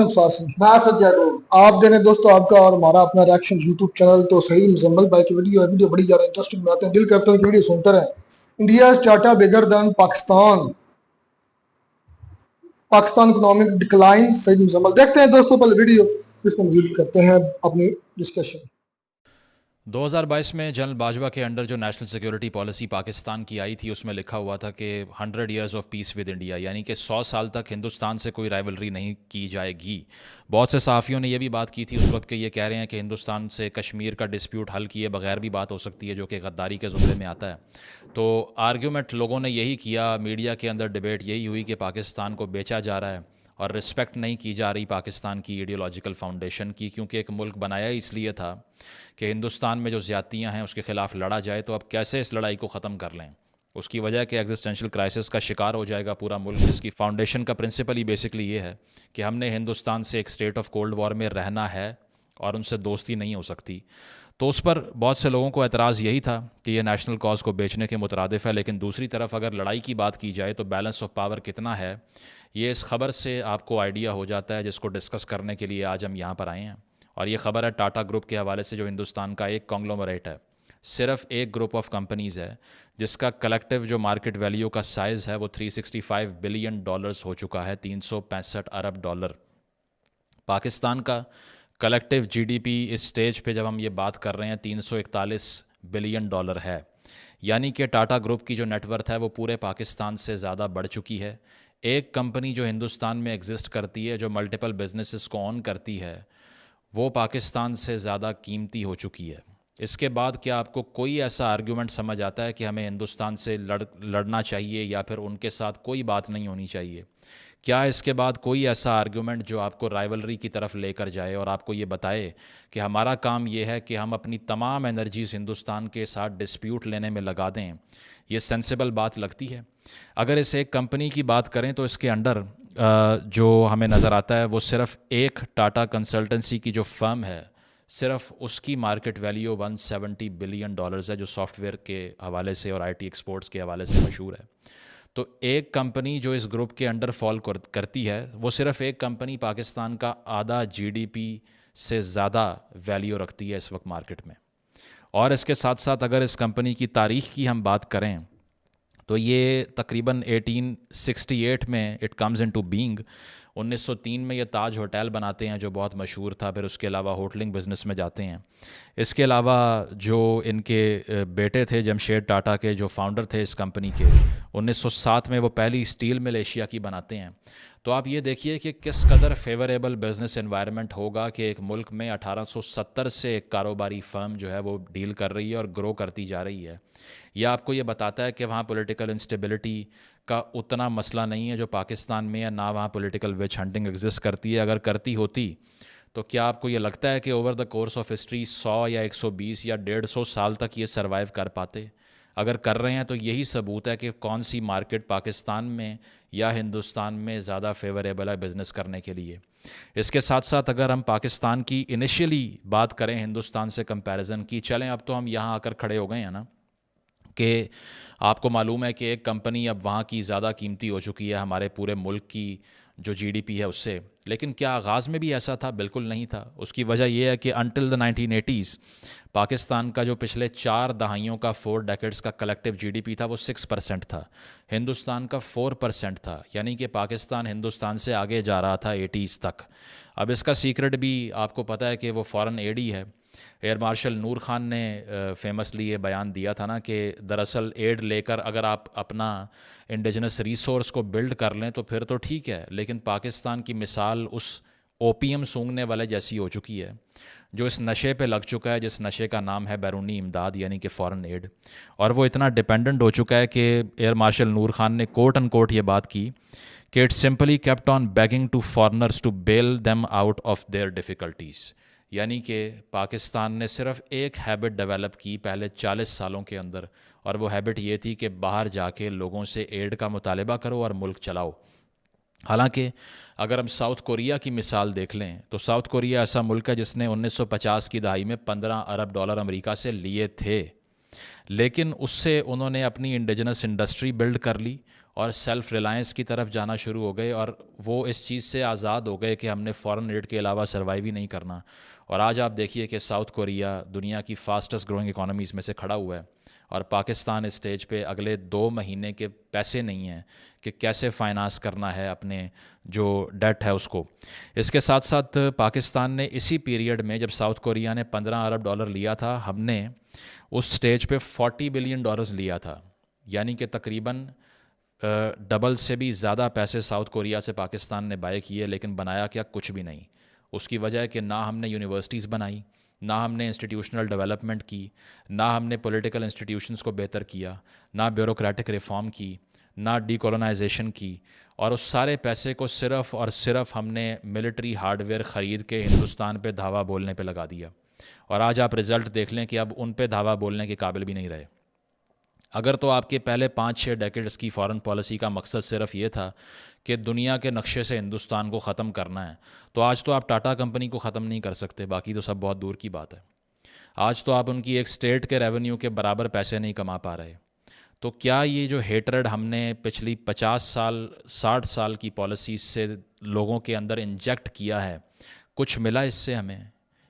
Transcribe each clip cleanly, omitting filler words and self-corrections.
محمد فاصل میں سجا کو آپ دینے دوستو آپ کا اور ہمارا اپنا ریاکشن یوٹیوب چینل تو صحیح مزمل بھائی کی ویڈیو بڑی زیادہ انٹرسٹنگ بناتے ہیں. دل کرتا ہے کہ ویڈیو سنتے رہیں. انڈیا ٹاٹا بگر دین پاکستان اکنامک ڈکلائن. صحیح مزمل دیکھتے ہیں دوستو پہلے ویڈیو, اس کو مزید کرتے ہیں اپنی ڈسکشن. 2022 میں جنرل باجوہ کے انڈر جو نیشنل سیکیورٹی پالیسی پاکستان کی آئی تھی اس میں لکھا ہوا تھا کہ 100 years of peace with India, یعنی کہ 100 سال تک ہندوستان سے کوئی رائیولری نہیں کی جائے گی. بہت سے صحافیوں نے یہ بھی بات کی تھی اس وقت کہ یہ کہہ رہے ہیں کہ ہندوستان سے کشمیر کا ڈسپیوٹ حل کیے بغیر بھی بات ہو سکتی ہے, جو کہ غداری کے زمرے میں آتا ہے. تو آرگیومنٹ لوگوں نے یہی کیا, میڈیا کے اندر ڈیبیٹ یہی ہوئی کہ پاکستان کو بیچا جا رہا ہے اور رسپیکٹ نہیں کی جا رہی پاکستان کی ایڈیولوجیکل فاؤنڈیشن کی, کیونکہ ایک ملک بنایا اس لیے تھا کہ ہندوستان میں جو زیادتیاں ہیں اس کے خلاف لڑا جائے. تو اب کیسے اس لڑائی کو ختم کر لیں؟ اس کی وجہ کہ ایگزسٹینشل کرائسس کا شکار ہو جائے گا پورا ملک, جس کی فاؤنڈیشن کا پرنسپل ہی بیسکلی یہ ہے کہ ہم نے ہندوستان سے ایک اسٹیٹ آف کولڈ وار میں رہنا ہے اور ان سے دوستی نہیں ہو سکتی. تو اس پر بہت سے لوگوں کو اعتراض یہی تھا کہ یہ نیشنل کاز کو بیچنے کے مترادف ہے. لیکن دوسری طرف اگر لڑائی کی بات کی جائے تو بیلنس آف پاور کتنا ہے یہ اس خبر سے آپ کو آئیڈیا ہو جاتا ہے, جس کو ڈسکس کرنے کے لیے آج ہم یہاں پر آئے ہیں. اور یہ خبر ہے ٹاٹا گروپ کے حوالے سے, جو ہندوستان کا ایک کانگلومریٹ ہے, صرف ایک گروپ آف کمپنیز ہے جس کا کلیکٹیو جو مارکیٹ ویلیو کا سائز ہے وہ $365 بلین ہو چکا ہے, 365 ارب ڈالر. پاکستان کا کلیکٹیو جی ڈی پی اس سٹیج پہ جب ہم یہ بات کر رہے ہیں $341 بلین ہے, یعنی کہ ٹاٹا گروپ کی جو نیٹ ورتھ ہے وہ پورے پاکستان سے زیادہ بڑھ چکی ہے. ایک کمپنی جو ہندوستان میں ایگزسٹ کرتی ہے, جو ملٹیپل بزنسز کو آن کرتی ہے, وہ پاکستان سے زیادہ قیمتی ہو چکی ہے. اس کے بعد کیا آپ کو کوئی ایسا آرگیومنٹ سمجھ آتا ہے کہ ہمیں ہندوستان سے لڑنا چاہیے یا پھر ان کے ساتھ کوئی بات نہیں ہونی چاہیے؟ کیا اس کے بعد کوئی ایسا آرگیومنٹ جو آپ کو رائیولری کی طرف لے کر جائے اور آپ کو یہ بتائے کہ ہمارا کام یہ ہے کہ ہم اپنی تمام انرجیز ہندوستان کے ساتھ ڈسپیوٹ لینے میں لگا دیں؟ یہ سینسیبل بات لگتی ہے؟ اگر اس ایک کمپنی کی بات کریں تو اس کے انڈر جو ہمیں نظر آتا ہے وہ صرف ایک ٹاٹا کنسلٹنسی کی جو فرم ہے, صرف اس کی مارکیٹ ویلیو $170 بلین ہے, جو سافٹ ویئر کے حوالے سے اور آئی ٹی ایکسپورٹس کے حوالے سے مشہور ہے. تو ایک کمپنی جو اس گروپ کے انڈر فال کرتی ہے, وہ صرف ایک کمپنی پاکستان کا آدھا جی ڈی پی سے زیادہ ویلیو رکھتی ہے اس وقت مارکیٹ میں. اور اس کے ساتھ ساتھ اگر اس کمپنی کی تاریخ کی ہم بات کریں تو یہ تقریباً 1868 میں اٹ کمز انٹو بینگ. 1903 میں یہ تاج ہوٹل بناتے ہیں جو بہت مشہور تھا, پھر اس کے علاوہ ہوٹلنگ بزنس میں جاتے ہیں. اس کے علاوہ جو ان کے بیٹے تھے جمشید ٹاٹا کے, جو فاؤنڈر تھے اس کمپنی کے, 1907 میں وہ پہلی اسٹیل مل ایشیا کی بناتے ہیں. تو آپ یہ دیکھیے کہ کس قدر فیوریبل بزنس انوائرمنٹ ہوگا کہ ایک ملک میں 1870 سے ایک کاروباری فرم جو ہے وہ ڈیل کر رہی ہے اور گرو کرتی جا رہی ہے. یہ آپ کو یہ بتاتا ہے کہ وہاں پولیٹیکل انسٹیبلٹی کا اتنا مسئلہ نہیں ہے جو پاکستان میں ہے, نہ وہاں پولیٹیکل وچ ہنٹنگ ایگزسٹ کرتی ہے. اگر کرتی ہوتی تو کیا آپ کو یہ لگتا ہے کہ over the course of history 100 یا 120 یا 150 سال تک یہ سروائیو کر پاتے؟ اگر کر رہے ہیں تو یہی ثبوت ہے کہ کون سی مارکیٹ پاکستان میں یا ہندوستان میں زیادہ فیوریبل ہے بزنس کرنے کے لیے. اس کے ساتھ ساتھ اگر ہم پاکستان کی انیشیلی بات کریں ہندوستان سے کمپیریزن کی, چلیں اب تو ہم یہاں آ کر کھڑے ہو گئے ہیں نا کہ آپ کو معلوم ہے کہ ایک کمپنی اب وہاں کی زیادہ قیمتی ہو چکی ہے ہمارے پورے ملک کی جو جی ڈی پی ہے اس سے. لیکن کیا آغاز میں بھی ایسا تھا؟ بالکل نہیں تھا. اس کی وجہ یہ ہے کہ انٹل دا 1980s پاکستان کا جو پچھلے 4 دہائیوں کا 4 ڈیکیڈز کا کلیکٹیو جی ڈی پی تھا وہ 6% تھا, ہندوستان کا 4% تھا, یعنی کہ پاکستان ہندوستان سے آگے جا رہا تھا 80s تک. اب اس کا سیکرٹ بھی آپ کو پتہ ہے کہ وہ فارن ایڈ ہی ہے. ایئر مارشل نور خان نے فیمسلی یہ بیان دیا تھا نا کہ دراصل ایڈ لے کر اگر آپ اپنا انڈیجنس ریسورس کو بلڈ کر لیں تو پھر تو ٹھیک ہے, لیکن پاکستان کی مثال اس اوپیم سونگنے والے جیسی ہو چکی ہے جو اس نشے پہ لگ چکا ہے, جس نشے کا نام ہے بیرونی امداد یعنی کہ فارن ایڈ. اور وہ اتنا ڈیپینڈنٹ ہو چکا ہے کہ ایئر مارشل نور خان نے کوٹ ان کوٹ یہ بات کی کہ it simply kept on begging to foreigners to bail them out of their difficulties. یعنی کہ پاکستان نے صرف ایک ہیبٹ ڈیولپ کی پہلے 40 سالوں کے اندر, اور وہ ہیبٹ یہ تھی کہ باہر جا کے لوگوں سے ایڈ کا مطالبہ کرو اور ملک چلاؤ. حالانکہ اگر ہم ساؤتھ کوریا کی مثال دیکھ لیں تو ساؤتھ کوریا ایسا ملک ہے جس نے 1950 کی دہائی میں $15 ارب امریکہ سے لیے تھے, لیکن اس سے انہوں نے اپنی انڈیجنس انڈسٹری بلڈ کر لی اور سیلف ریلائنس کی طرف جانا شروع ہو گئے, اور وہ اس چیز سے آزاد ہو گئے کہ ہم نے فارن ایڈ کے علاوہ سروائیو ہی نہیں کرنا. اور آج آپ دیکھیے کہ ساؤتھ کوریا دنیا کی فاسٹسٹ گروئنگ اکانومیز میں سے کھڑا ہوا ہے, اور پاکستان اس اسٹیج پہ اگلے 2 مہینے کے پیسے نہیں ہیں کہ کیسے فائنانس کرنا ہے اپنے جو ڈیٹ ہے اس کو. اس کے ساتھ ساتھ پاکستان نے اسی پیریڈ میں جب ساؤتھ کوریا نے $15 ارب لیا تھا, ہم نے اس اسٹیج پہ $40 بلین لیا تھا, یعنی کہ تقریباً ڈبل سے بھی زیادہ پیسے ساؤتھ کوریا سے پاکستان نے بائے کیے, لیکن بنایا کیا؟ کچھ بھی نہیں. اس کی وجہ ہے کہ نہ ہم نے یونیورسٹیز بنائی, نہ ہم نے انسٹیٹیوشنل ڈیولپمنٹ کی, نہ ہم نے پولیٹیکل انسٹیٹیوشنز کو بہتر کیا, نہ بیوروکریٹک ریفارم کی, نہ ڈی کولونائزیشن کی, اور اس سارے پیسے کو صرف اور صرف ہم نے ملٹری ہارڈ ویئر خرید کے ہندوستان پہ دھاوا بولنے پہ لگا دیا. اور آج آپ رزلٹ دیکھ لیں کہ اب ان پہ دھاوا بولنے کے قابل بھی نہیں رہے. اگر تو آپ کے پہلے 5-6 ڈیکیڈز کی فارن پالیسی کا مقصد صرف یہ تھا کہ دنیا کے نقشے سے ہندوستان کو ختم کرنا ہے, تو آج تو آپ ٹاٹا کمپنی کو ختم نہیں کر سکتے, باقی تو سب بہت دور کی بات ہے. آج تو آپ ان کی ایک اسٹیٹ کے ریونیو کے برابر پیسے نہیں کما پا رہے. تو کیا یہ جو ہیٹرڈ ہم نے پچھلی 50 سال 60 سال کی پالیسیز سے لوگوں کے اندر انجیکٹ کیا ہے, کچھ ملا اس سے ہمیں؟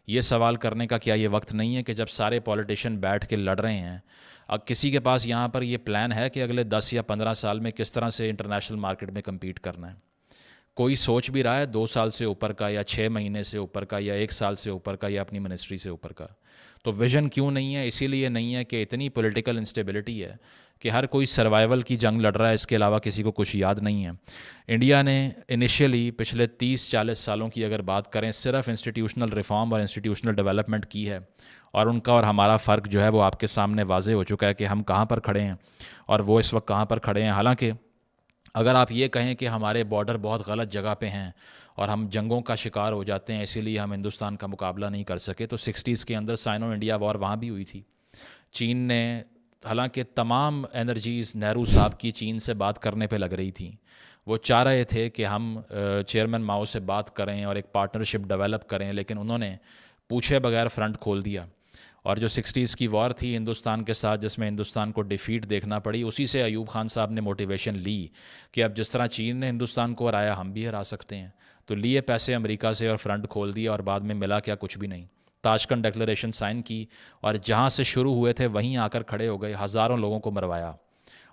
یہ سوال کرنے کا کیا یہ وقت نہیں ہے کہ جب سارے پولیٹیشین بیٹھ کے لڑ رہے ہیں, اب کسی کے پاس یہاں پر یہ پلان ہے کہ اگلے 10 یا 15 سال میں کس طرح سے انٹرنیشنل مارکیٹ میں کمپیٹ کرنا ہے؟ کوئی سوچ بھی رہا ہے 2 سال سے اوپر کا, یا 6 مہینے سے اوپر کا, یا 1 سال سے اوپر کا, یا اپنی منسٹری سے اوپر کا؟ تو ویژن کیوں نہیں ہے؟ اسی لیے نہیں ہے کہ اتنی پولیٹیکل انسٹیبلٹی ہے کہ ہر کوئی سروائیول کی جنگ لڑ رہا ہے, اس کے علاوہ کسی کو کچھ یاد نہیں ہے. انڈیا نے انیشیلی پچھلے 30-40 سالوں کی اگر بات کریں صرف انسٹیٹیوشنل ریفارم اور انسٹیٹیوشنل ڈیولپمنٹ کی ہے, اور ان کا اور ہمارا فرق جو ہے وہ آپ کے سامنے واضح ہو چکا ہے کہ ہم کہاں پر کھڑے ہیں اور وہ اس وقت کہاں پر کھڑے ہیں. حالانکہ اگر آپ یہ کہیں کہ ہمارے بارڈر بہت غلط جگہ پہ ہیں اور ہم جنگوں کا شکار ہو جاتے ہیں اسی لیے ہم ہندوستان کا مقابلہ نہیں کر سکے, تو 60s کے اندر سائنو انڈیا وار وہاں بھی ہوئی تھی. چین نے, حالانکہ تمام انرجیز نہرو صاحب کی چین سے بات کرنے پہ لگ رہی تھیں, وہ چاہ رہے تھے کہ ہم چیئرمین ماؤ سے بات کریں اور ایک پارٹنرشپ ڈیولپ کریں, لیکن انہوں نے پوچھے بغیر فرنٹ کھول دیا. اور جو 60s کی وار تھی ہندوستان کے ساتھ, جس میں ہندوستان کو ڈیفیٹ دیکھنا پڑی, اسی سے ایوب خان صاحب نے موٹیویشن لی کہ اب جس طرح چین نے ہندوستان کو ہرایا ہم بھی ہرا سکتے ہیں. تو لیے پیسے امریکہ سے اور فرنٹ کھول دیا, اور بعد میں ملا کیا؟ کچھ بھی نہیں. تاشکنڈ ڈکلریشن سائن کی, اور جہاں سے شروع ہوئے تھے وہیں آ کر کھڑے ہو گئے, ہزاروں لوگوں کو مروایا,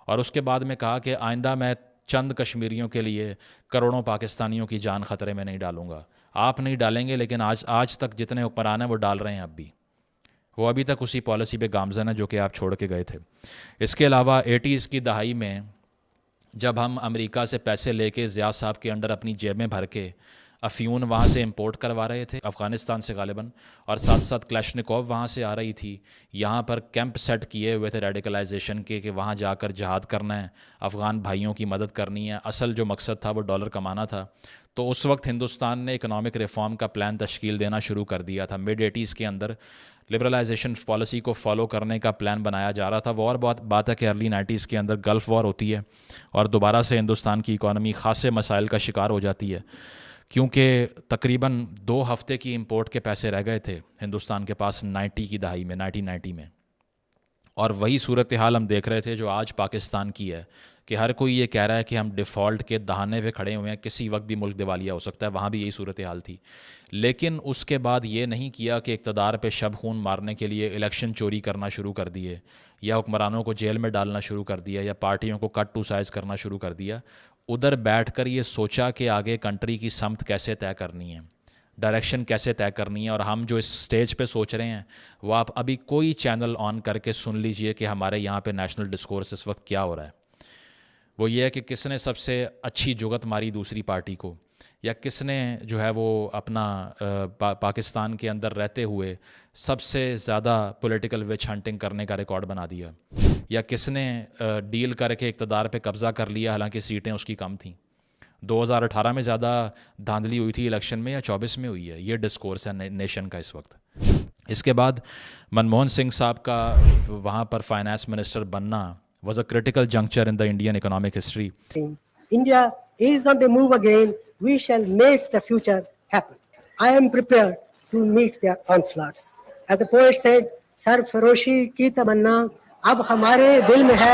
اور اس کے بعد میں کہا کہ آئندہ میں چند کشمیریوں کے لیے کروڑوں پاکستانیوں کی جان خطرے میں نہیں ڈالوں گا. آپ نہیں ڈالیں گے, لیکن آج تک جتنے حکمران ہیں وہ ڈال رہے ہیں اب بھی. وہ ابھی تک اسی پالیسی پہ گامزن ہے جو کہ آپ چھوڑ کے گئے تھے. اس کے علاوہ 80s کی دہائی میں جب ہم امریکہ سے پیسے لے کے ضیاء صاحب کے انڈر اپنی جیبیں بھر کے افیون وہاں سے امپورٹ کروا رہے تھے, افغانستان سے غالباً, اور ساتھ ساتھ کلیشنکوو وہاں سے آ رہی تھی, یہاں پر کیمپ سیٹ کیے ہوئے تھے ریڈیکلائزیشن کے کہ وہاں جا کر جہاد کرنا ہے, افغان بھائیوں کی مدد کرنی ہے, اصل جو مقصد تھا وہ ڈالر کمانا تھا. تو اس وقت ہندوستان نے اکنامک ریفارم کا پلان تشکیل دینا شروع کر دیا تھا. مڈ 80s کے اندر لبرلائزیشن پالیسی کو فالو کرنے کا پلان بنایا جا رہا تھا. وہ اور بات ہے کہ ارلی 90s کے اندر گلف وار ہوتی ہے اور دوبارہ سے ہندوستان کی اکانومی خاصے مسائل کا شکار ہو جاتی ہے, کیونکہ تقریباً 2 ہفتے کی امپورٹ کے پیسے رہ گئے تھے ہندوستان کے پاس 90 کی دہائی میں, 1990 میں. اور وہی صورتحال ہم دیکھ رہے تھے جو آج پاکستان کی ہے کہ ہر کوئی یہ کہہ رہا ہے کہ ہم ڈیفالٹ کے دہانے پہ کھڑے ہوئے ہیں, کسی وقت بھی ملک دیوالیہ ہو سکتا ہے. وہاں بھی یہی صورتحال تھی, لیکن اس کے بعد یہ نہیں کیا کہ اقتدار پہ شب خون مارنے کے لیے الیکشن چوری کرنا شروع کر دیے, یا حکمرانوں کو جیل میں ڈالنا شروع کر دیا, یا پارٹیوں کو کٹ ٹو سائز کرنا شروع کر دیا. ادھر بیٹھ کر یہ سوچا کہ آگے کنٹری کی سمت کیسے طے کرنی ہے, ڈائریکشن کیسے طے کرنی ہے. اور ہم جو اس سٹیج پہ سوچ رہے ہیں وہ آپ ابھی کوئی چینل آن کر کے سن لیجئے کہ ہمارے یہاں پہ نیشنل ڈسکورس اس وقت کیا ہو رہا ہے. وہ یہ ہے کہ کس نے سب سے اچھی جگت ماری دوسری پارٹی کو, یا کس نے جو ہے وہ اپنا پاکستان کے اندر رہتے ہوئے سب سے زیادہ پولیٹیکل وچ ہنٹنگ کرنے کا ریکارڈ بنا دیا, یا کس نے ڈیل کر کے اقتدار پہ قبضہ کر لیا حالانکہ سیٹیں اس کی کم تھیں. 2018 میں زیادہ دھاندلی ہوئی تھی الیکشن میں, یا 24 میں ہوئی ہے؟ یہ ڈسکورس ہے نیشن کا اس وقت. اس کے بعد منموہن سنگھ صاحب کا وہاں پر فائنانس منسٹر بننا was a critical juncture in the Indian economic history. India is on the move again. We shall make the future happen. I am prepared to meet their onslaughts. As the poet said, sarfaroshi ki tamanna ab hamare dil mein hai,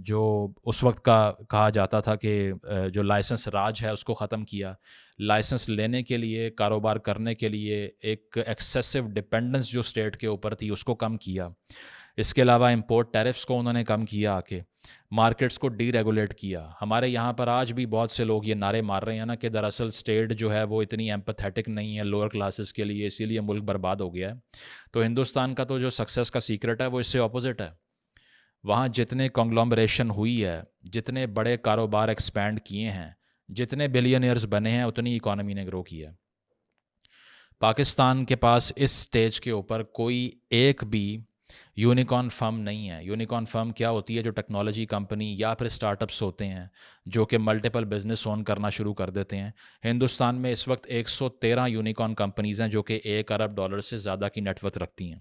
جو اس وقت کا کہا جاتا تھا کہ جو licence راج ہے اس کو ختم کیا، لائسنس لینے کے لیے، کاروبار کرنے کے لیے ایک ایکسیسو ڈپینڈنس جو اسٹیٹ کے اوپر تھی اس کو کم کیا، اس کے علاوہ امپورٹ ٹیرفس کو انہوں نے کم کیا، آ کے مارکیٹس کو ڈی ریگولیٹ کیا۔ ہمارے یہاں پر آج بھی بہت سے لوگ یہ نعرے مار رہے ہیں نا کہ دراصل اسٹیٹ جو ہے وہ اتنی ایمپتھیٹک نہیں ہے لوور کلاسز کے لیے، اسی لیے ملک برباد ہو گیا ہے۔ تو ہندوستان کا تو جو سکسیس کا سیکرٹ ہے وہ اس سے اپوزٹ ہے۔ وہاں جتنے کنگلومریشن ہوئی ہے، جتنے بڑے کاروبار ایکسپینڈ کیے ہیں، جتنے بلینئرز بنے ہیں، اتنی اکانومی نے گرو کیا ہے۔ پاکستان کے پاس اس سٹیج کے اوپر کوئی ایک بھی یونیکارن فرم نہیں ہے۔ یونیکارن فرم کیا ہوتی ہے؟ جو ٹیکنالوجی کمپنی یا پھر اسٹارٹ اپس ہوتے ہیں جو کہ ملٹیپل بزنس اون کرنا شروع کر دیتے ہیں۔ ہندوستان میں اس وقت 113 یونیکارن کمپنیز ہیں جو کہ $1 ارب سے زیادہ کی نیٹ ورتھ رکھتی ہیں۔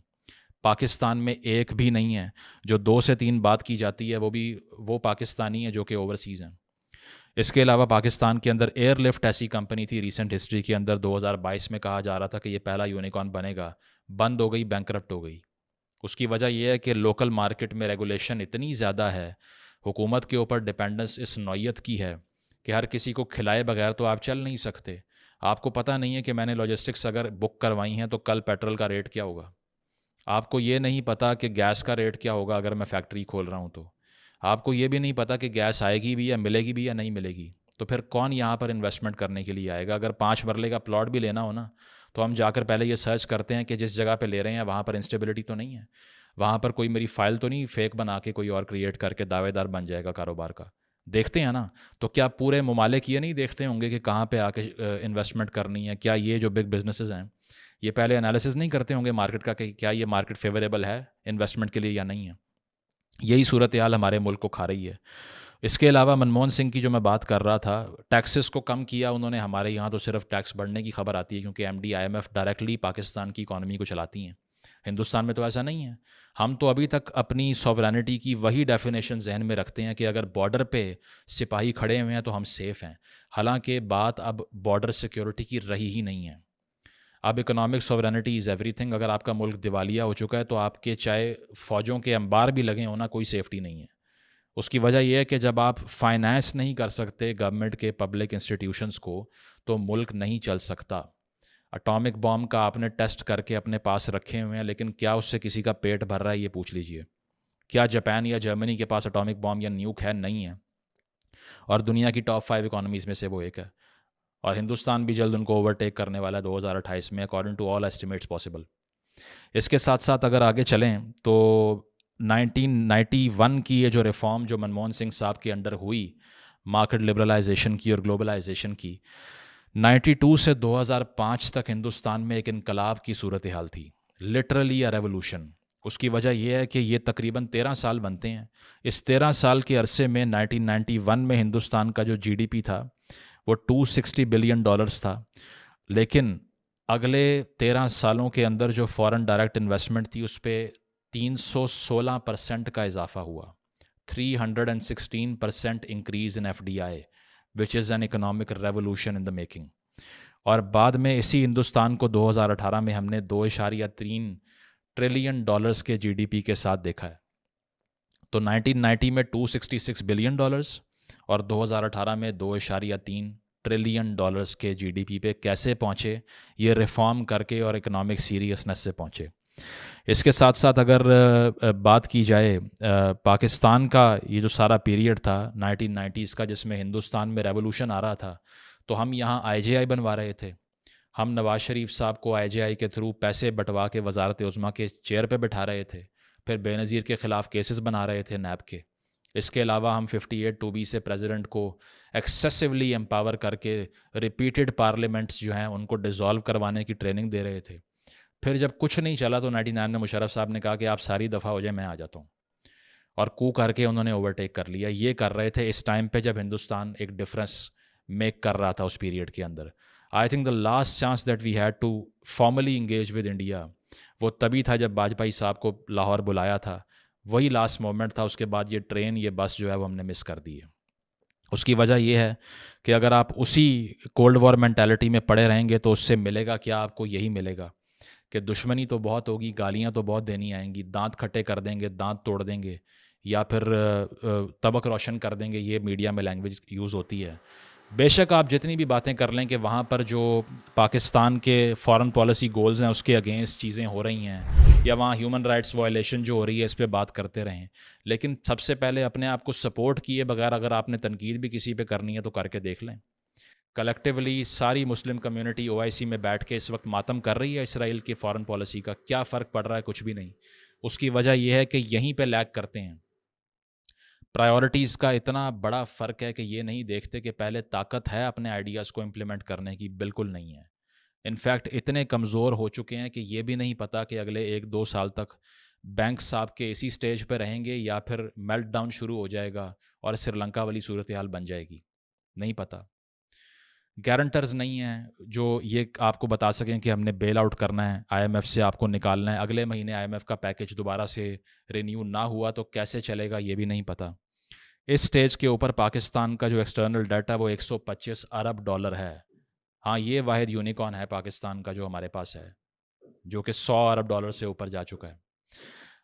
پاکستان میں ایک بھی نہیں ہے۔ جو 2 سے 3 بات کی جاتی ہے وہ پاکستانی ہیں جو کہ اوورسیز ہیں۔ اس کے علاوہ پاکستان کے اندر ایئر لفٹ ایسی کمپنی تھی ریسنٹ ہسٹری کے اندر، 2022 میں کہا جا رہا تھا کہ یہ پہلا یونیکارن بنے گا، بند ہو گئی، بینکرپٹ ہو گئی۔ اس کی وجہ یہ ہے کہ لوکل مارکیٹ میں ریگولیشن اتنی زیادہ ہے، حکومت کے اوپر ڈپینڈنس اس نوعیت کی ہے کہ ہر کسی کو کھلائے بغیر تو آپ چل نہیں سکتے۔ آپ کو پتہ نہیں ہے کہ میں نے لاجسٹکس اگر بک کروائی ہیں تو کل پیٹرول کا ریٹ کیا ہوگا۔ آپ کو یہ نہیں پتا کہ گیس کا ریٹ کیا ہوگا اگر میں فیکٹری کھول رہا ہوں تو۔ آپ کو یہ بھی نہیں پتا کہ گیس آئے گی بھی یا ملے گی بھی یا نہیں ملے گی۔ تو پھر کون یہاں پر انویسٹمنٹ کرنے کے لیے آئے گا؟ اگر 5 مرلے کا پلاٹ بھی لینا ہو نا تو ہم جا کر پہلے یہ سرچ کرتے ہیں کہ جس جگہ پہ لے رہے ہیں وہاں پر انسٹیبلٹی تو نہیں ہے، وہاں پر کوئی میری فائل تو نہیں فیک بنا کے کوئی اور کریٹ کر کے دعوے دار بن جائے گا کاروبار کا۔ دیکھتے ہیں نا۔ تو کیا پورے ممالک یہ نہیں دیکھتے ہوں گے کہ کہاں پہ آ کے انویسٹمنٹ کرنی ہے؟ کیا یہ جو بگ بزنسز ہیں یہ پہلے انالیسز نہیں کرتے ہوں گے مارکیٹ کا کہ کیا یہ مارکیٹ فیوریبل ہے انویسٹمنٹ کے لیے یا نہیں ہے؟ یہی صورتحال ہمارے ملک کو کھا رہی ہے۔ اس کے علاوہ منموہن سنگھ کی جو میں بات کر رہا تھا، ٹیکسز کو کم کیا انہوں نے۔ ہمارے یہاں تو صرف ٹیکس بڑھنے کی خبر آتی ہے کیونکہ M D IMF directly Pakistan کی اکانومی کو چلاتی ہیں۔ ہندوستان میں تو ایسا نہیں ہے۔ ہم تو ابھی تک اپنی سوورینٹی کی وہی ڈیفینیشن ذہن میں رکھتے ہیں کہ اگر بارڈر پہ سپاہی کھڑے ہوئے ہیں تو ہم سیف ہیں، حالانکہ بات اب بارڈر سیکیورٹی کی رہی ہی نہیں ہے۔ اب economic sovereignty is every thing. اگر آپ کا ملک دیوالیہ ہو چکا ہے تو آپ کے چاہے فوجوں کے انبار بھی لگے ہونا، کوئی سیفٹی نہیں ہے۔ اس کی وجہ یہ ہے کہ جب آپ فائنانس نہیں کر سکتے گورنمنٹ کے پبلک انسٹیٹیوشنز کو تو ملک نہیں چل سکتا۔ اٹامک بام کا آپ نے ٹیسٹ کر کے اپنے پاس رکھے ہوئے ہیں، لیکن کیا اس سے کسی کا پیٹ بھر رہا ہے؟ یہ پوچھ لیجئے۔ کیا جاپان یا جرمنی کے پاس اٹامک بام یا نیوک ہے؟ نہیں ہے، اور دنیا کی ٹاپ 5 اکانومیز میں سے وہ ایک ہے، اور ہندوستان بھی جلد ان کو اوورٹیک کرنے والا ہے 2028 میں، according to all estimates possible. اس کے ساتھ ساتھ اگر آگے چلیں تو 1991 کی یہ جو ریفارم جو منموہن سنگھ صاحب کے انڈر ہوئی مارکیٹ لبرلائزیشن کی اور گلوبلائزیشن کی، 92 سے 2005 تک ہندوستان میں ایک انقلاب کی صورتحال تھی، لٹرلی اے ریولوشن۔ اس کی وجہ یہ ہے کہ یہ تقریباً 13 سال بنتے ہیں۔ اس 13 سال کے عرصے میں 1991 میں ہندوستان کا جو GDP تھا وہ $260 بلین تھا، لیکن اگلے 13 سالوں کے اندر جو فارن ڈائریکٹ انویسٹمنٹ تھی اس پہ 316% کا اضافہ ہوا، 316% increase in FDI which is an economic revolution in the making۔ اور بعد میں اسی ہندوستان کو 2018 میں ہم نے $2.3 ٹریلین کے GDP کے ساتھ دیکھا ہے۔ تو 1990 میں $266 بلین اور 2018 میں $2.3 ٹریلین کے GDP پہ کیسے پہنچے؟ یہ ریفارم کر کے اور اکنامک سیریسنس سے پہنچے۔ اس کے ساتھ ساتھ اگر بات کی جائے پاکستان کا یہ جو سارا پیریڈ تھا 1990s کا جس میں ہندوستان میں ریولوشن آ رہا تھا، تو ہم یہاں IJI بنوا رہے تھے۔ ہم نواز شریف صاحب کو IJI کے تھرو پیسے بٹوا کے وزارت عظمیٰ کے چیئر پہ بٹھا رہے تھے، پھر بے نظیر کے خلاف کیسز بنا رہے تھے نیب کے۔ اس کے علاوہ ہم 58(2)B سے پریزیڈنٹ کو ایکسیسولی امپاور کر کے ریپیٹڈ پارلیمنٹس جو ہیں ان کو ڈیزالو کروانے کی ٹریننگ دے رہے تھے۔ پھر جب کچھ نہیں چلا تو 99 میں مشرف صاحب نے کہا کہ آپ ساری دفعہ ہو جائے، میں آ جاتا ہوں، اور کو کر کے انہوں نے اوورٹیک کر لیا۔ یہ کر رہے تھے اس ٹائم پہ جب ہندوستان ایک ڈفرینس میک کر رہا تھا اس پیریڈ کے اندر۔ I think the last chance that we had to formally engage with India وہ تبھی تھا جب واجپئی صاحب کو لاہور بلایا تھا، وہی لاسٹ مومنٹ تھا۔ اس کے بعد یہ ٹرین یہ بس جو ہے وہ ہم نے مس کر دی ہے۔ اس کی وجہ یہ ہے کہ اگر آپ اسی کولڈ وار مینٹیلٹی میں پڑے رہیں گے تو اس سے ملے گا کیا؟ آپ کو یہی ملے گا کہ دشمنی تو بہت ہوگی, گالیاں تو بہت دینی آئیں گی, دانت کھٹے کر دیں گے, دانت توڑ دیں گے, یا پھر طبق روشن کر دیں گے, یہ میڈیا میں لینگویج یوز ہوتی ہے. بے شک آپ جتنی بھی باتیں کر لیں کہ وہاں پر جو پاکستان کے فارن پالیسی گولز ہیں اس کے اگینسٹ چیزیں ہو رہی ہیں, یا وہاں ہیومن رائٹس وائلیشن جو ہو رہی ہے اس پہ بات کرتے رہیں, لیکن سب سے پہلے اپنے آپ کو سپورٹ کیے بغیر اگر آپ نے تنقید بھی کسی پہ کرنی ہے تو کر کے دیکھ لیں. کلیکٹیولی ساری مسلم کمیونٹی OIC میں بیٹھ کے اس وقت ماتم کر رہی ہے اسرائیل کی فارن پالیسی کا. کیا فرق پڑ رہا ہے؟ کچھ بھی نہیں. اس کی وجہ یہ ہے کہ یہیں پہ لیگ کرتے ہیں. پرائیورٹیز کا اتنا بڑا فرق ہے کہ یہ نہیں دیکھتے کہ پہلے طاقت ہے اپنے آئیڈیاز کو امپلیمنٹ کرنے کی. بالکل نہیں ہے. انفیکٹ اتنے کمزور ہو چکے ہیں کہ یہ بھی نہیں پتہ کہ اگلے 1-2 سال تک بینک صاحب کے اسی سٹیج پہ رہیں گے یا پھر میلٹ ڈاؤن شروع ہو جائے گا اور سری لنکا والی صورتحال بن جائے گی. نہیں پتہ. گارنٹرز نہیں ہیں جو یہ آپ کو بتا سکیں کہ ہم نے بیل آؤٹ کرنا ہے, IMF سے آپ کو نکالنا ہے. اگلے مہینے IMF کا پیکج دوبارہ سے رینیو نہ ہوا تو کیسے چلے گا یہ بھی نہیں پتہ. اس سٹیج کے اوپر پاکستان کا جو ایکسٹرنل ڈیٹ ہے وہ $125 ارب ہے. ہاں, یہ واحد یونیکارن ہے پاکستان کا جو ہمارے پاس ہے, جو کہ $100 ارب سے اوپر جا چکا ہے.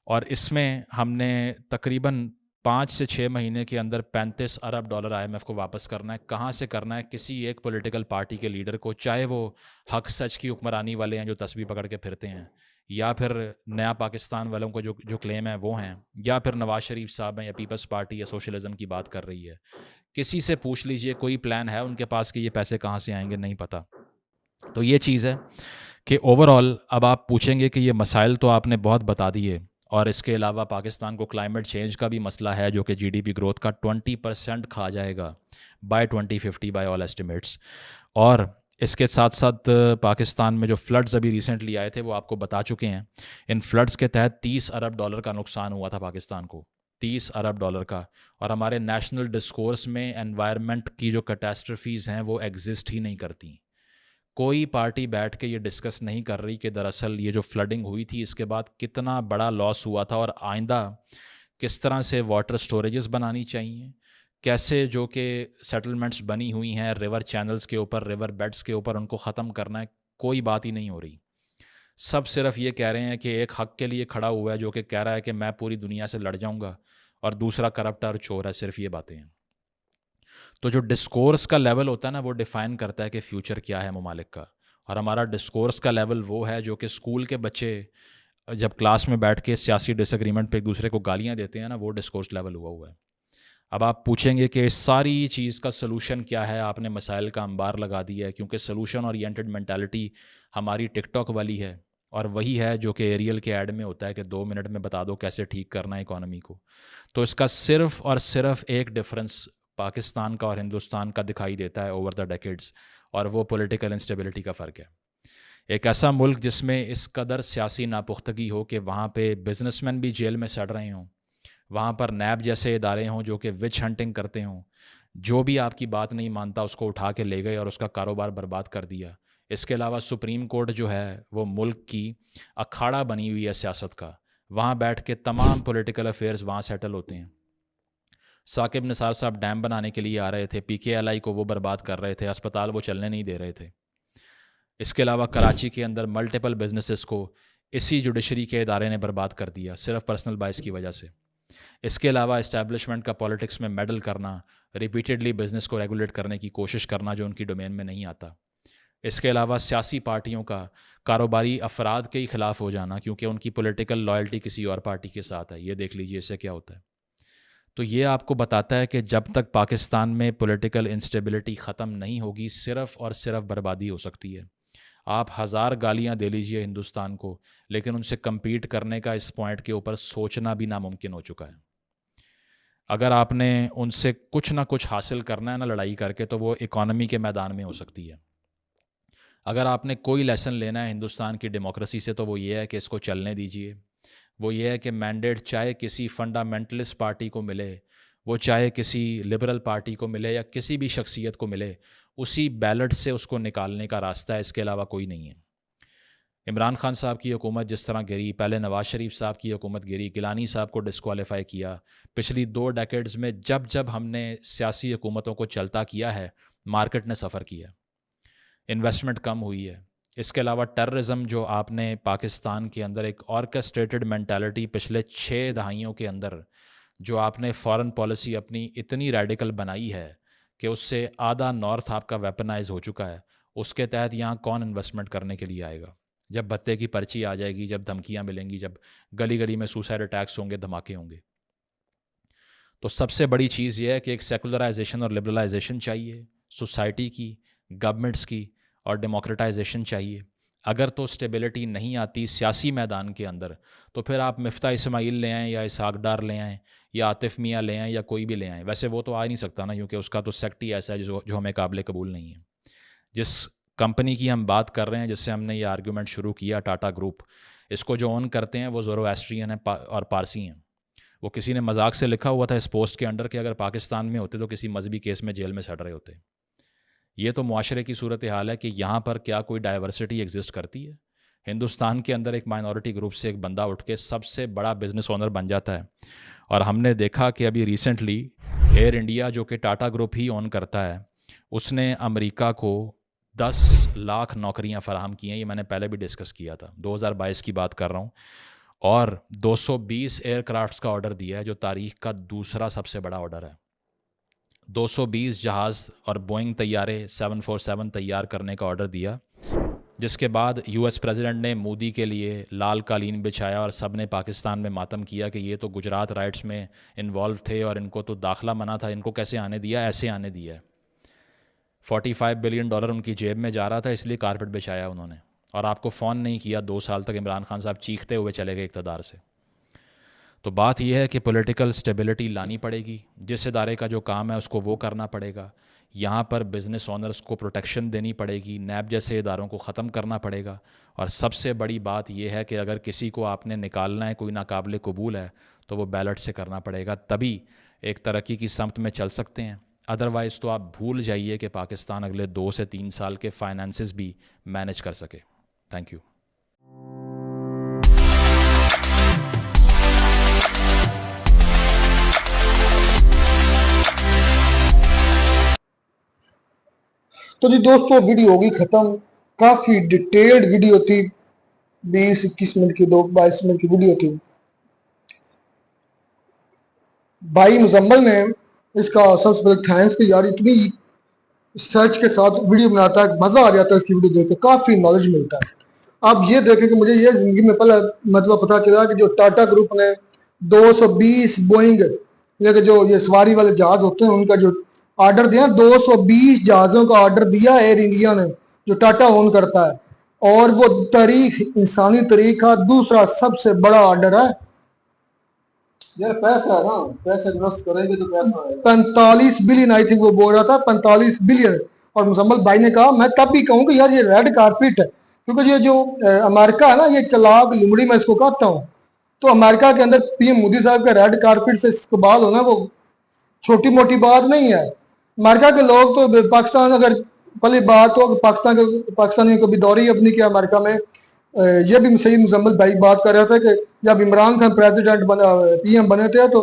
اور اس میں ہم نے تقریباً 5 سے 6 مہینے کے اندر $35 ارب IMF کو واپس کرنا ہے. کہاں سے کرنا ہے؟ کسی ایک پولیٹیکل پارٹی کے لیڈر کو, چاہے وہ حق سچ کی حکمرانی والے ہیں جو تسبیح پکڑ کے پھرتے ہیں, یا پھر نیا پاکستان والوں کو جو کلیم ہے وہ ہیں, یا پھر نواز شریف صاحب ہیں, یا پیپلز پارٹی یا سوشلزم کی بات کر رہی ہے. کسی سے پوچھ لیجئے, کوئی پلان ہے ان کے پاس کہ یہ پیسے کہاں سے آئیں گے؟ نہیں پتہ. تو یہ چیز ہے کہ اوور آل اب آپ پوچھیں گے کہ یہ مسائل تو آپ نے بہت بتا دیے, اور اس کے علاوہ پاکستان کو کلائمیٹ چینج کا بھی مسئلہ ہے جو کہ GDP گروتھ کا 20% کھا جائے گا بائی 2050 بائی آل ایسٹیمیٹس. اور اس کے ساتھ ساتھ پاکستان میں جو فلڈز ابھی ریسنٹلی آئے تھے وہ آپ کو بتا چکے ہیں. ان فلڈز کے تحت $30 ارب کا نقصان ہوا تھا پاکستان کو, $30 ارب کا. اور ہمارے نیشنل ڈسکورس میں انوائرمنٹ کی جو کیٹاسٹرفیز ہیں وہ ایگزسٹ ہی نہیں کرتی. کوئی پارٹی بیٹھ کے یہ ڈسکس نہیں کر رہی کہ دراصل یہ جو فلڈنگ ہوئی تھی اس کے بعد کتنا بڑا لاس ہوا تھا, اور آئندہ کس طرح سے واٹر سٹوریجز بنانی چاہیے, کیسے جو کہ سیٹلمنٹس بنی ہوئی ہیں ریور چینلز کے اوپر, ریور بیڈز کے اوپر, ان کو ختم کرنا ہے. کوئی بات ہی نہیں ہو رہی. سب صرف یہ کہہ رہے ہیں کہ ایک حق کے لیے کھڑا ہوا ہے جو کہ کہہ رہا ہے کہ میں پوری دنیا سے لڑ جاؤں گا, اور دوسرا کرپٹ اور چور ہے. صرف یہ باتیں ہیں. تو جو ڈسکورس کا لیول ہوتا ہے نا وہ ڈیفائن کرتا ہے کہ فیوچر کیا ہے ممالک کا. اور ہمارا ڈسکورس کا لیول وہ ہے جو کہ اسکول کے بچے جب کلاس میں بیٹھ کے سیاسی ڈس ایگریمنٹ پہ ایک دوسرے کو گالیاں دیتے ہیں نا, وہ ڈسکورس لیول ہوا ہے. اب آپ پوچھیں گے کہ اس ساری چیز کا سلوشن کیا ہے؟ آپ نے مسائل کا انبار لگا دیا ہے, کیونکہ سلوشن اورینٹڈ مینٹالٹی ہماری ٹک ٹاک والی ہے, اور وہی ہے جو کہ ایریل کے ایڈ میں ہوتا ہے کہ 2 منٹ میں بتا دو کیسے ٹھیک کرنا ہے اکانومی کو. تو اس کا صرف اور صرف ایک ڈفرنس پاکستان کا اور ہندوستان کا دکھائی دیتا ہے اوور دا ڈیکیڈز, اور وہ پولیٹیکل انسٹیبلٹی کا فرق ہے. ایک ایسا ملک جس میں اس قدر سیاسی ناپختگی ہو کہ وہاں پہ بزنس مین بھی جیل میں سڑ رہے ہوں, وہاں پر نیب جیسے ادارے ہوں جو کہ وچ ہنٹنگ کرتے ہوں, جو بھی آپ کی بات نہیں مانتا اس کو اٹھا کے لے گئے اور اس کا کاروبار برباد کر دیا. اس کے علاوہ سپریم کورٹ جو ہے وہ ملک کی اکھاڑا بنی ہوئی ہے سیاست کا, وہاں بیٹھ کے تمام پولیٹیکل افیئرز وہاں سیٹل ہوتے ہیں. ثاقب نثار صاحب ڈیم بنانے کے لیے آ رہے تھے, PKLI کو وہ برباد کر رہے تھے, اسپتال وہ چلنے نہیں دے رہے تھے. اس کے علاوہ کراچی کے اندر ملٹیپل بزنسز کو اسی جوڈیشری کے ادارے نے برباد کر دیا صرف پرسنل بائس کی وجہ سے. اس کے علاوہ اسٹیبلشمنٹ کا پالیٹکس میں میڈل کرنا, ریپیٹڈلی بزنس کو ریگولیٹ کرنے کی کوشش کرنا جو ان کی ڈومین میں نہیں آتا. اس کے علاوہ سیاسی پارٹیوں کا کاروباری افراد کے ہی خلاف ہو جانا کیونکہ ان کی پولیٹیکل لائلٹی کسی اور پارٹی کے ساتھ ہے. یہ دیکھ لیجئے اس سے کیا ہوتا ہے. تو یہ آپ کو بتاتا ہے کہ جب تک پاکستان میں پولیٹیکل انسٹیبلٹی ختم نہیں ہوگی صرف اور صرف بربادی ہو سکتی ہے. آپ 1000 گالیاں دے لیجئے ہندوستان کو, لیکن ان سے کمپیٹ کرنے کا اس پوائنٹ کے اوپر سوچنا بھی ناممکن ہو چکا ہے. اگر آپ نے ان سے کچھ نہ کچھ حاصل کرنا ہے نا لڑائی کر کے, تو وہ اکانومی کے میدان میں ہو سکتی ہے. اگر آپ نے کوئی لیسن لینا ہے ہندوستان کی ڈیموکریسی سے تو وہ یہ ہے کہ اس کو چلنے دیجئے. وہ یہ ہے کہ مینڈیٹ چاہے کسی فنڈامنٹلسٹ پارٹی کو ملے, وہ چاہے کسی لبرل پارٹی کو ملے یا کسی بھی شخصیت کو ملے, اسی بیلٹ سے اس کو نکالنے کا راستہ ہے, اس کے علاوہ کوئی نہیں ہے. عمران خان صاحب کی حکومت جس طرح گری, پہلے نواز شریف صاحب کی حکومت گری, گیلانی صاحب کو ڈسکوالیفائی کیا. پچھلی 2 ڈیکیڈز میں جب ہم نے سیاسی حکومتوں کو چلتا کیا ہے, مارکیٹ نے سفر کیا, انویسٹمنٹ کم ہوئی ہے, اس کے علاوہ ٹیررزم جو آپ نے پاکستان کے اندر ایک آرکسٹریٹڈ مینٹالٹی پچھلے 6 دہائیوں کے اندر جو آپ نے فارن پالیسی اپنی اتنی ریڈیکل بنائی ہے کہ اس سے آدھا نارتھ آپ کا ویپنائز ہو چکا ہے، اس کے تحت یہاں کون انویسٹمنٹ کرنے کے لیے آئے گا؟ جب بتے کی پرچی آ جائے گی، جب دھمکیاں ملیں گی، جب گلی گلی میں سوسائڈ اٹیکس ہوں گے، دھماکے ہوں گے۔ تو سب سے بڑی چیز یہ ہے کہ ایک سیکولرائزیشن اور لبرلائزیشن چاہیے سوسائٹی کی، گورنمنٹس کی، اور ڈیموکریٹائزیشن چاہیے۔ اگر تو اسٹیبلٹی نہیں آتی سیاسی میدان کے اندر تو پھر آپ مفتاح اسماعیل لے آئیں یا اسحاق ڈار لے آئیں یا عاطف میاں لے آئیں یا کوئی بھی لے آئیں، ویسے وہ تو آ نہیں سکتا نا، کیونکہ اس کا تو سیکٹ ہی ایسا ہے جو ہمیں قابل قبول نہیں ہے۔ جس کمپنی کی ہم بات کر رہے ہیں، جس سے ہم نے یہ آرگیومنٹ شروع کیا، ٹاٹا گروپ، اس کو جو اون کرتے ہیں وہ زورواسٹرین ہیں اور پارسی ہیں۔ وہ کسی نے مذاق سے لکھا ہوا تھا اس پوسٹ کے انڈر کہ اگر پاکستان میں ہوتے تو کسی مذہبی کیس میں جیل میں سڑ رہے ہوتے۔ یہ تو معاشرے کی صورتحال ہے کہ یہاں پر کیا کوئی ڈائیورسٹی ایگزسٹ کرتی ہے؟ ہندوستان کے اندر ایک مائنورٹی گروپ سے ایک بندہ اٹھ کے سب سے بڑا بزنس اونر بن جاتا ہے، اور ہم نے دیکھا کہ ابھی ریسنٹلی ایئر انڈیا جو کہ ٹاٹا گروپ ہی اون کرتا ہے، اس نے امریکہ کو 10 لاکھ نوکریاں فراہم کی ہیں۔ یہ میں نے پہلے بھی ڈسکس کیا تھا، 2022 کی بات کر رہا ہوں، اور 220 ایئر کرافٹس کا آرڈر دیا ہے جو تاریخ کا دوسرا سب سے بڑا آرڈر ہے۔ 220 جہاز اور بوئنگ طیارے 747 تیار کرنے کا آرڈر دیا، جس کے بعد یو ایس پریزیڈنٹ نے مودی کے لیے لال قالین بچھایا اور سب نے پاکستان میں ماتم کیا کہ یہ تو گجرات رائٹس میں انوالو تھے اور ان کو تو داخلہ منع تھا، ان کو کیسے آنے دیا؟ ایسے آنے دیا ہے۔ $45 بلین ان کی جیب میں جا رہا تھا، اس لیے کارپٹ بچھایا انہوں نے، اور آپ کو فون نہیں کیا 2 سال تک۔ عمران خان صاحب چیختے ہوئے چلے گئے اقتدار سے۔ تو بات یہ ہے کہ پولیٹیکل سٹیبلٹی لانی پڑے گی، جس ادارے کا جو کام ہے اس کو وہ کرنا پڑے گا۔ یہاں پر بزنس اونرز کو پروٹیکشن دینی پڑے گی، نیب جیسے اداروں کو ختم کرنا پڑے گا، اور سب سے بڑی بات یہ ہے کہ اگر کسی کو آپ نے نکالنا ہے، کوئی ناقابل قبول ہے، تو وہ بیلٹ سے کرنا پڑے گا، تبھی ایک ترقی کی سمت میں چل سکتے ہیں۔ ادروائز تو آپ بھول جائیے کہ پاکستان اگلے 2 سے 3 سال کے فائنانسز بھی مینج کر سکے۔ Thank you. تو جی دوستو، ویڈیو ہوگی ختم، کافی ڈیٹیلڈ ویڈیو تھی، 20-21 منٹ کی، 22 منٹ کی ویڈیو تھی۔ بھائی مزمل نے اس کا سب سے پہلے تھینکس کہ یار اتنی سرچ کے ساتھ ویڈیو بناتا ہے، مزہ آ جاتا ہے اس کی ویڈیو دیکھ کے، کافی نالج ملتا ہے۔ آپ یہ دیکھیں کہ مجھے یہ زندگی میں پہلے مطلب پتا چلا کہ جو ٹاٹا گروپ نے 220 بوئنگ یا کہ جو یہ سواری والے جہاز ہوتے ہیں ان کا جو آرڈر دیا، 220 جہازوں کا آرڈر دیا ایئر انڈیا نے، جو ٹاٹا اون کرتا ہے، اور وہ تاریخ، انسانی تاریخ کا دوسرا سب سے بڑا آرڈر ہے۔ یار پیسہ ہے نا، پیسہ انویسٹ کریں گے تو پیسہ آئے گا۔ 45 بلین آئی تھنک وہ بول رہا تھا، 45 بلین۔ اور مزمل بھائی نے کہا میں تب بھی کہوں کہ یار یہ ریڈ کارپٹ ہے، کیونکہ یہ جو امریکہ ہے نا، یہ چلاک لمڑی میں اس کو کہتا ہوں، تو امریکہ کے اندر پی ایم مودی صاحب کا ریڈ کارپٹ سے استقبال ہونا وہ چھوٹی موٹی بات نہیں ہے۔ امریکہ کے لوگ تو پاکستان، اگر پہلی بات ہو کہ پاکستانیوں کو بھی دوری اپنی کیا امریکہ میں، یہ بھی صحیح مزمل بھائی بات کر رہا تھا کہ جب Imran Khan president P M بنے تھے تو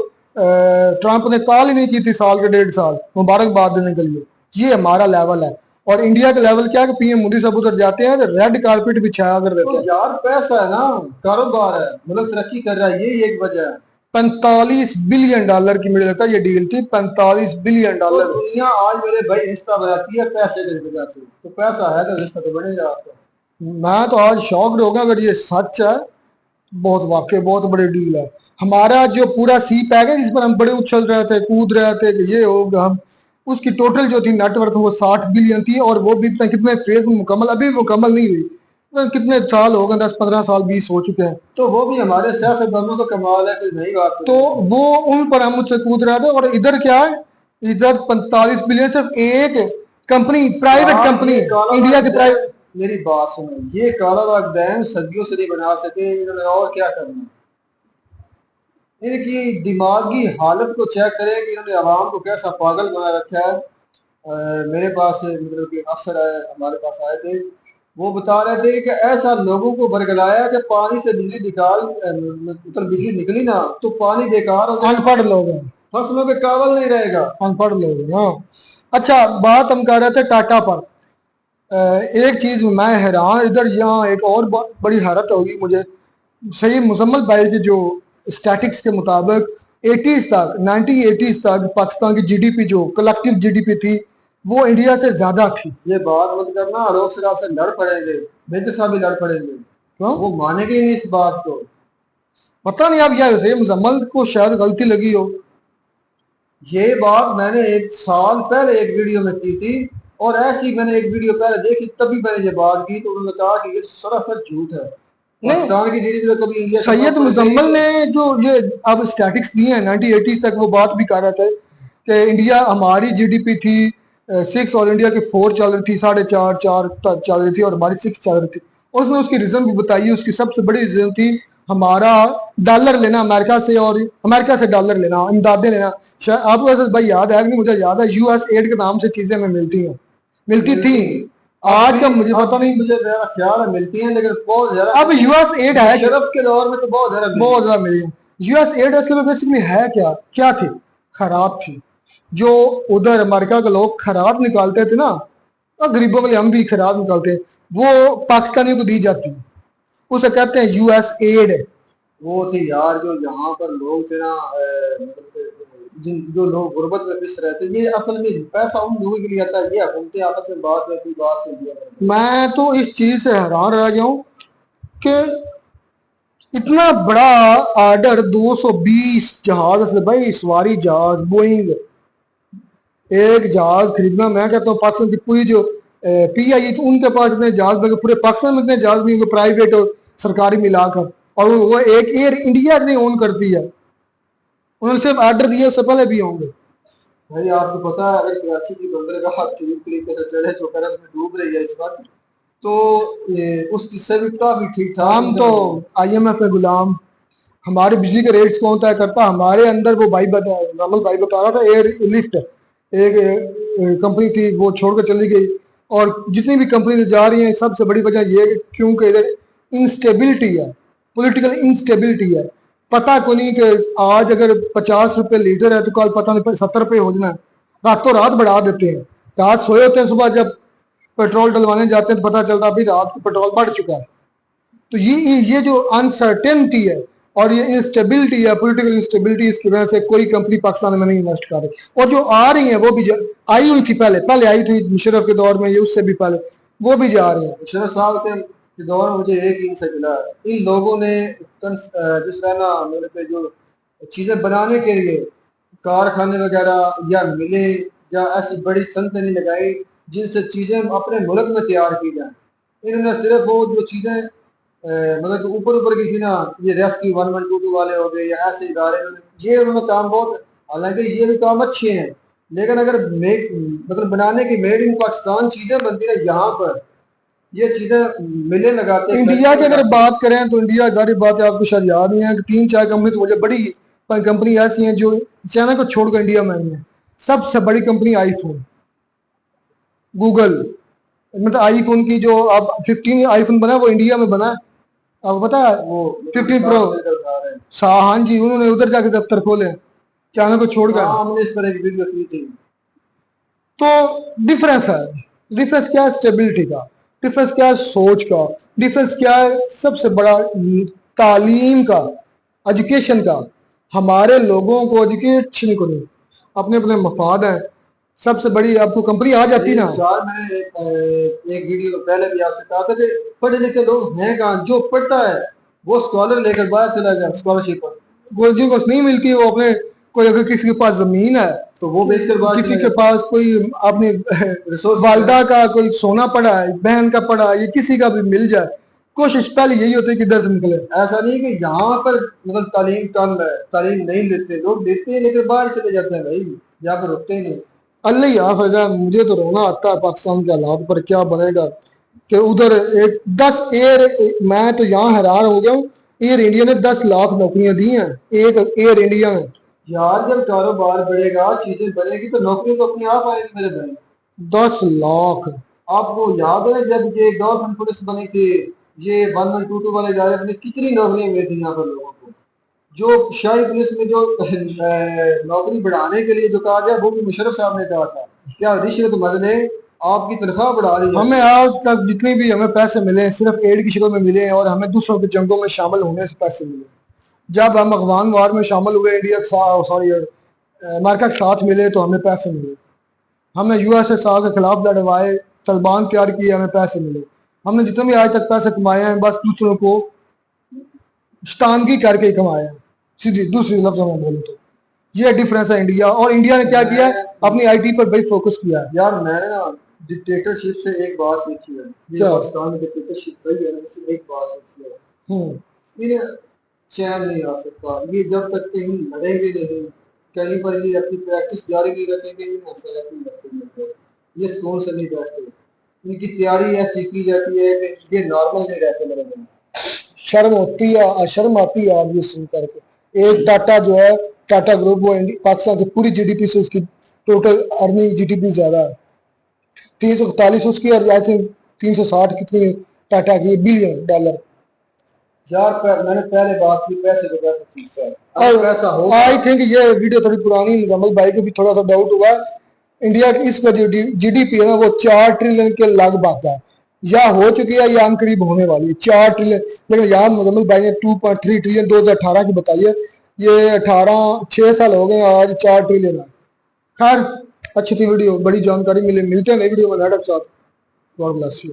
ٹرمپ نے کال ہی نہیں کی تھی سال کے 1.5 سال مبارکباد دینے کے لیے۔ یہ ہمارا لیول ہے، اور انڈیا کا لیول کیا ہے کہ پی ایم مودی صاحب ادھر جاتے ہیں تو ریڈ کارپٹ بچھایا کر دیتے ہیں۔ یار پیسہ ہے نا، کاروبار ہے، ملک ترقی کر رہا ہے، یہی ایک وجہ ہے۔ $45 بلین کی مجھے لگتا ہے یہ ڈیل تھی، $45 بلین۔ دنیا آج میرے بھائی رشتہ بناتی ہے پیسے کی وجہ سے، تو پیسہ ہے تو رشتہ تو بنے گا آپ کا۔ میں تو آج شاکڈ ہو گیا، اگر یہ سچ ہے بہت واقعی بہت بڑی ڈیل ہے۔ ہمارا جو پورا سی پیک ہے جس پر ہم بڑے اچھل رہے تھے، کود رہے تھے کہ یہ ہوگا، ہم اس کی ٹوٹل جو تھی نیٹ ورتھ وہ 60 بلین تھی، اور وہ بھی کتنے فیز میں مکمل، ابھی مکمل نہیں ہوئی، کتنے سال ہو گئے، 10-15 سال 20 ہو چکے ہیں۔ تو وہ بھی ہمارے سیاستدانوں کا کمال ہے کہ نہیں بات، تو وہ ان پر ہم مجھ سے کود رہے تھے۔ اور ادھر کیا ہے، ادھر 45 بلین صرف ایک کمپنی، پرائیویٹ کمپنی، انڈیا کی پرائیویٹ۔ میری بات سنیں، یہ کالا باغ ڈیم صدیوں سے نہیں بنا سکے، انہوں نے اور کیا کرنا؟ ان کی دماغی حالت کو چیک کریں کہ انہوں نے عوام کو کیسا پاگل بنا رکھا ہے۔ میرے پاس مطلب کہ افسر آئے، ہمارے پاس آئے تھے، وہ بتا رہے تھے کہ ایسا لوگوں کو برگلایا کہ پانی سے بجلی بجلی نکلی نا تو پانی بیکار ہو جائے، ان پڑھ لوگ ہیں، فصلوں کے قابل نہیں رہے گا، ان پڑھ لوگ ہیں۔ ہاں اچھا، بات ہم کر رہے تھے ٹاٹا پر۔ ایک چیز میں حیران ادھر یہاں ایک اور بڑی حیرت ہوگی مجھے. سید مزمل بھائی کے جو اسٹیٹکس کے مطابق 1980s تک پاکستان کی جی ڈی پی جو کلیکٹیو جی ڈی پی تھی وہ انڈیا سے زیادہ تھی. یہ بات مت کرنا، لوگ صاحب سے لڑ پڑیں گے، مرزا صاحب بھی لڑ پڑیں گے، کیوں؟ وہ مانیں گے نہیں اس بات کو. پتہ نہیں اب یہ سید مزمل کو شاید غلطی لگی ہو. یہ بات میں نے 1 سال پہلے ایک ویڈیو میں کی تھی، اور ایسی میں نے ایک ویڈیو پہلے دیکھی تبھی میں نے یہ بات کی، تو انہوں نے کہا کہ یہ سراسر جھوٹ ہے. پاکستان کی جی ڈی پی تو کبھی انڈیا سے سید مزمل نے جو یہ اب اسٹیٹکس دیے ہیں 1980s تک وہ بات بھی کر رہے تھے کہ انڈیا ہماری جی ڈی پی تھی 6 اور انڈیا کی 4 چل رہی تھی، 4.5 تک چل رہی تھی اور ہماری 6 چل رہی تھی. اور اس نے اس کی ریزن بھی بتائی. اس کی سب سے بڑی ریزن تھی ہمارا ڈالر لینا امریکہ سے، اور امریکہ سے ڈالر لینا، امدادیں لینا. آپ کو ایسا بھائی یاد ہے کہ نہیں مجھے یاد ہے یو ایس ایڈ کے نام سے چیزیں ہمیں ملتی تھیں. آج کا مجھے پتہ نہیں، مجھے میرا خیال ہے ملتی ہیں، لیکن بہت زیادہ اب یو ایس ایڈ ہے شرف کے دور میں تو بہت زیادہ ملی ہے. یو ایس ایڈ اس کے بیسکلی ہے کیا تھی؟ خیرات تھی. جو ادھر امریکہ کے لوگ خیرات نکالتے تھے نا، غریبوں کے لیے ہم بھی خیرات نکالتے ہیں، وہ پاکستانیوں کو دی جاتی ہے. اسے کہتے ہیں یو ایس ایڈ. وہ تھی یار جو یہاں پر لوگ تھے نا، جو لوگ غربت میں پس رہے تھے، یہ اصل میں پیسہ ان لوگوں کے لیے آتا ہے. یہ حکومتیں آپس میں بات کرتی ہے. میں تو اس چیز سے حیران رہ جاؤں کہ اتنا بڑا آرڈر 220 جہاز، بھائی سواری جہاز بوئنگ ایک جہاز خریدنا، میں کہتا ہوں پاکستان کی پوری جو پی آئی تو ان کے پاس اتنے جہاز، بلکہ پورے پاکستان میں اتنے جہاز نہیں ہوں گے پرائیویٹ اور سرکاری ملا کر، اور وہ ایک ایئر انڈیا نہیں اون کرتی ہے. انہوں نے صرف آرڈر دیے، اس سے پہلے بھی ہوں گے. بھائی آپ کو پتا ہے اگر کراچی کی بندرگاہ ٹھیک طریقے سے چلے جو قرض میں ڈوب رہی ہے اس وقت، تو اس کی سے بھی کافی ٹھیک ٹھاک. ہم تو آئی ایم ایف کے غلام. ہمارے بجلی کے ریٹس کون طے کرتا؟ ہمارے اندر وہ بھائی بتا رہا تھا ایئر لفٹ ایک کمپنی تھی، وہ چھوڑ کر چلی گئی. اور جتنی بھی کمپنی جا رہی ہیں سب سے بڑی وجہ یہ ہے کہ کیونکہ ادھر انسٹیبلٹی ہے، پولیٹیکل انسٹیبلٹی ہے. پتہ کو نہیں کہ آج اگر 50 روپے لیٹر ہے تو کل پتہ نہیں 70 روپے ہو جانا ہے. راتوں رات بڑھا دیتے ہیں. رات سوئے ہوتے ہیں، صبح جب پیٹرول ڈلوانے جاتے ہیں تو پتہ چلتا ابھی رات کو پیٹرول بڑھ چکا ہے. تو یہ جو انسرٹنٹی ہے اور یہ انسٹیبلٹی ہے، پولیٹیکل انسٹیبلٹی، اس کی وجہ سے کوئی کمپنی پاکستان میں نہیں انویسٹ کر رہی. اور جو آ رہی ہیں وہ بھی آئی ہوئی تھی پہلے آئی تھی مشرف کے دور میں، یہ اس سے بھی پہلے وہ بھی جا رہے ہیں. مشرف صاحب کے دور میں مجھے ایک ان سے ملا، ان لوگوں نے جس طرح نا میرے پہ جو چیزیں بنانے کے لیے کارخانے وغیرہ یا ملے یا ایسی بڑی صنعتیں نہیں لگائی جن سے چیزیں اپنے ملک میں تیار کی جائیں. انہوں نے صرف وہ جو چیزیں مطلب کہ اوپر کسی نا یہ ریسکیو 1122 والے ہو گئے یا ایسے ادارے، یہ انہوں نے کام بہت، حالانکہ یہ بھی کام اچھے ہیں، لیکن اگر مطلب بنانے کی میڈ ان پاکستان چیزیں بنتی ہیں یہاں پر، یہ چیزیں ملے لگاتے ہیں. انڈیا کی اگر بات کریں تو انڈیا ظاہر بات ہے آپ کو شاید یاد نہیں ہے کہ 3-4 کمپنی تو مجھے بڑی کمپنی ایسی ہیں جو چائنا کو چھوڑ کر انڈیا میں آئی ہیں. سب سے بڑی کمپنی آئی فون، گوگل، مطلب آئی فون کی جو اب 15 آئی فون بنا وہ انڈیا میں بنا ہے. آپ کو پتا ہے وہ 15 پرو، ہاں جی، انہوں نے ادھر جا کے دفتر کھولے چائنا کو چھوڑ کر. ہم نے اس پر ایک ویڈیو کی تھی. تو ڈفرینس ہے. ڈفرینس کیا ہے؟ اسٹیبلٹی کا. ڈفرینس کیا ہے؟ سوچ کا. ڈفرینس کیا ہے؟ سب سے بڑا تعلیم کا، ایجوکیشن کا. ہمارے لوگوں کو ایجوکیشن کو نہیں، اپنے اپنے مفاد ہیں. سب سے بڑی آپ کو کمپنی آ جاتی نا. میں نے ایک ویڈیو پہلے بھی آپ سے کہا تھا کہ پڑھے لکھے لوگ ہیں کہاں، جو پڑھتا ہے وہ اسکالر لے کر باہر چلا جائے اسکالرشپ پر. جن کو نہیں ملتی وہ اپنے کوئی اگر کسی کے پاس زمین ہے تو وہ بیچ کر باہر، کسی کے پاس کوئی اپنی والدہ کا کوئی سونا پڑا ہے، بہن کا پڑا ہے، یہ کسی کا بھی مل جائے، کوشش پہلے یہی ہوتی ہے کہ ادھر سے نکلے. ایسا نہیں کہ یہاں پر مطلب تعلیم کم ہے، تعلیم نہیں لیتے، لوگ لیتے ہیں لیکن باہر چلے جاتے ہیں. بھائی یہاں پہ رکتے ہی نہیں. اللہ ہی حافظ ہے. مجھے تو رونا آتا ہے پاکستان کے حالات پر. کیا بنے گا کہ ادھر 10 ایئر، میں تو یہاں حیران ہو گیا ہوں، ایئر انڈیا نے 10 لاکھ نوکریاں دی ہیں ایک ایئر انڈیا میں. یار جب کاروبار بڑھے گا، چیزیں بڑھے گی تو نوکری تو اپنے آپ آئے گی میرے بھائی. 10 لاکھ. آپ کو یاد ہے جب یہ گورنمنٹ پولیس بنی تھی، یہ 1122 والے ادارے بنے، کتنی نوکریاں ملی تھیں یہاں پر لوگوں کو. جو شاہی پولیس میں جو نوکری بڑھانے کے لیے جو کہا گیا وہ بھی مشرف صاحب نے کہا تھا، کیا رشوت مت لیں آپ کی تنخواہ بڑھا رہی ہے. ہمیں آج تک جتنے بھی ہمیں پیسے ملے ہیں صرف ایڈ کی شکل میں ملے ہیں اور ہمیں دوسروں کی جنگوں میں شامل ہونے سے پیسے ملے. جب ہم افغان وار میں شامل ہوئے انڈیا امریکہ کے ساتھ ملے تو ہمیں پیسے ملے. ہم نے USSR کے خلاف لڑوائے، طالبان تیار کیے، ہمیں پیسے ملے. ہم نے جتنے بھی آج تک پیسے کمائے ہیں بس دوسروں کو شتانگی کر کے کمائے ہیں. سیدھی دوسری لفظوں میں بولوں تو یہ ڈفرینس ہے انڈیا اور. انڈیا نے کیا کیا ہے اپنی آئی ٹی پر بڑی فوکس کیا ہے. یار میں نے نا ڈکٹیٹرشپ سے ایک بات سیکھی ہے. پاکستان میں ڈکٹیٹرشپ رہی ہے نا، اس سے ایک بات سیکھی ہے. انہیں چین نہیں آ سکتا. یہ جب تک کہیں لڑیں گے نہیں، کہیں پر یہ اپنی پریکٹس جاری نہیں رکھیں گے، یہ سکون سے نہیں بیٹھتے. ان کی تیاری ایسی کی جاتی ہے کہ یہ نارمل نہیں رہتے میرے دن. شرم ہوتی ہے، شرم آتی ہے آج یہ سن کر کے. ایک ٹاٹا جو ہے ٹاٹا گروپ وہ پاکستان کی پوری GDP سے اس کی ٹوٹل ارننگ GDP زیادہ ہے. 341 اس کی اور 360 کتنی ٹاٹا کی بلین ڈالر. یار میں نے پہلے بات کی پیسے کو پیسہ چیز ہے. پیسہ ہو آئی تھنک یہ ویڈیو تھوڑی پرانی مزمل بھائی کو بھی تھوڑا سا ڈاؤٹ ہوا ہے. انڈیا کی اس پر جو GDP ہے نا وہ 4 ٹریلین کے لگ بھگ ہے، یا ہو چکی ہے یا ان قریب ہونے والی ہے 4 ٹریلین. لیکن یہاں مزمل بھائی نے 2.3 ٹریلین 2018 کی بتائی ہے. یہ 6 سال ہو گئے آج 4 ٹریلین ہے. خیر اچھی تھی ویڈیو، بڑی جانکاری ملتے ہیں نئی ویڈیو میں. ساتھ گاڈ بلیس یو.